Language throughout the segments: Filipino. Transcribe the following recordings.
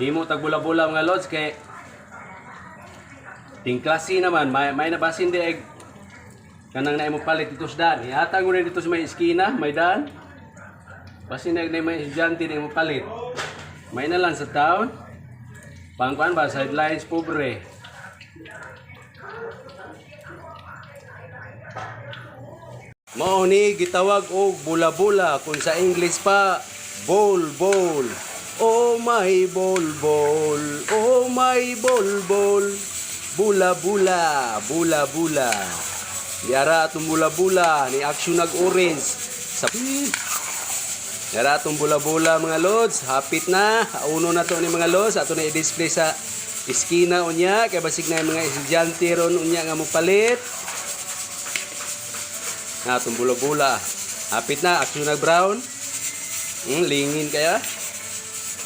Himo tag bula-bula mga lods kay ting klase naman may nabasin di egg kanang na imo palit dito sa daan. Ihatag mo rin dito sa may iskina, may daan. Basin na may estudyante na imo palit. May na lang sa town. Pangkuan ba sidelines pobre. Mao ni gitawag og bula-bula kung sa English pa ball. Oh my ball. Oh my ball. Bula-bula. Yara atong bula-bula ni action nag-orange. Yara atong bula-bula mga lods. Hapit na. Uno na to ni mga lods. Ato na i-display sa iskina unya. Kaya basig na yung mga estudyante ron unya nga mo palit. Na atong bula-bula. Hapit na. Action nag-brown. Lingin kaya.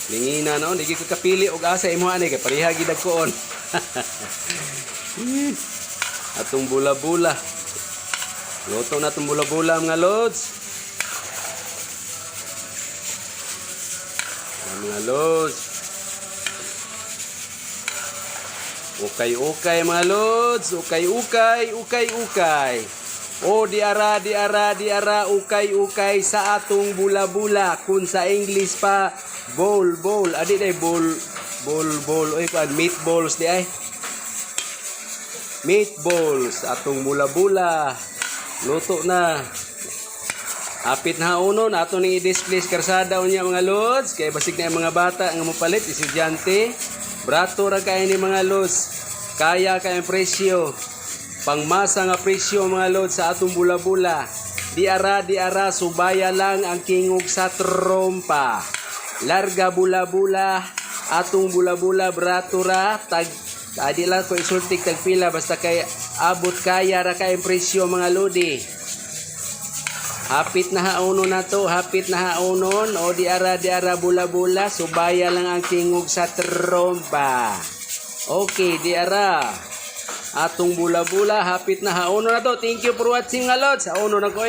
Lingin na no. Hindi ka kapili og asa imo ani. Kaya pareha gidag koon. Atong bula-bula. Luto na itong bula-bula mga lods. Mga lods. Ukay mga lods. Ukay. O diara. Ukay sa atong bula-bula. Kung sa English pa, ball. Adi day ball. Oy pa meatballs di ay. Meatballs atong bula-bula. Luto na. Hapit na unon ato ni i-display sa karsada unya mga lods kay basig na mga bata nga mopalit estudyante. Brato ra kay ni mga lods. Kaya kay ang presyo. Pangmasa nga presyo mga lods sa atong bula-bula. Di ara subaya lang ang kingog sa trompa. Larga bula-bula atong bula-bula brato ra tag adi lang ko isultik tagpila basta kay abot kaya ra kay presyo mga lodi. Hapit na haunon na to, o di ara bula-bula subaya lang ang tingog sa trompa. Okay, di ara atong bula-bula hapit na haunon na to. Thank you for watching mga lods. Haunon na ko